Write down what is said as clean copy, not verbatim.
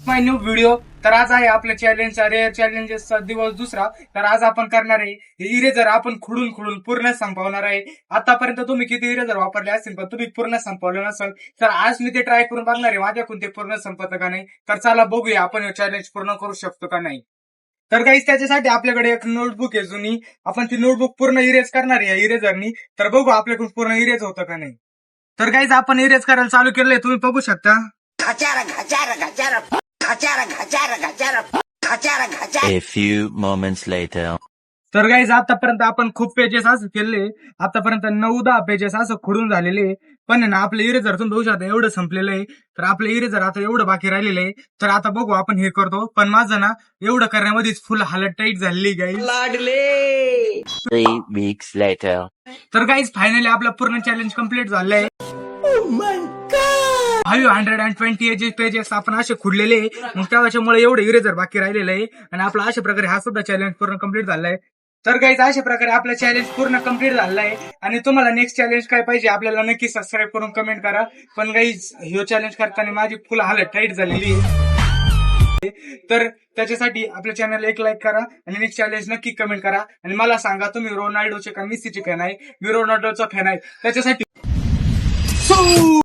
माय new video. तर आज आहे आपल्या चॅलेंजेसचा दिवस दुसरा. तर आज आपण करणार आहे इरेजर आपण खुडून पूर्ण संपवणार आहे. आतापर्यंत तुम्ही किती इरेजर वापरले असतील पण तुम्ही पूर्ण संपवलं नसेल तर आज मी ते ट्राय करून बघणार आहे माझ्याकडून ते पूर्ण संपतं का नाही. तर चला बघूया आपण चॅलेंज पूर्ण करू शकतो का नाही. तर गाईस त्याच्यासाठी आपल्याकडे एक नोटबुक आहे जुनी. आपण ती नोटबुक पूर्ण इरेज करणार आहे इरेजरनी. तर बघू आपल्याकडून पूर्ण इरेज होतं का नाही. तर गाईज आपण इरेज करायला चालू केलंय, तुम्ही बघू शकता. A few moments later. तर गाईज आतापर्यंत आपण खूप पेजेस असं केले. आतापर्यंत 9-10 पेजेस असं खुडून झालेले. पण आहे ना आपलं इरेजर तुम्ही बघू शकता एवढं संपलेलं आहे. तर आपलं इरेजर आता एवढं बाकी राहिलेलं आहे. तर आता बघू आपण हे करतो. पण माझं ना एवढं करण्यामध्येच फुल हालत टाईट झालेली गाईज. 3 weeks later. तर गाईज फायनली आपलं पूर्ण चॅलेंज कम्प्लीट झालंय. 520 पेजेस आपण असे खुडलेले. मग त्याच्यामुळे एवढं इरेजर बाकी राहिलेलं आहे. आणि आपला अशा प्रकारे हा सुद्धा चॅलेंज पूर्ण कम्प्लीट झालाय. तर गाईज अशा प्रकारे आपला चॅलेंज पूर्ण कम्प्लीट झालेला आहे. आणि तुम्हाला नेक्स्ट चॅलेंज काय पाहिजे आपल्याला नक्की सबस्क्राईब करून कमेंट करा. पण गाईज हे चॅलेंज करताना माझी फुल हालत टाईट झालेली आहे. तर त्याच्यासाठी आपल्या चॅनलला एक लाईक करा आणि नेक्स्ट चॅलेंज नक्की कमेंट करा. आणि मला सांगा तुम्ही रोनाल्डोचे का मेसीचे फॅन आहे. मी रोनाल्डोचा फॅन आहे त्याच्यासाठी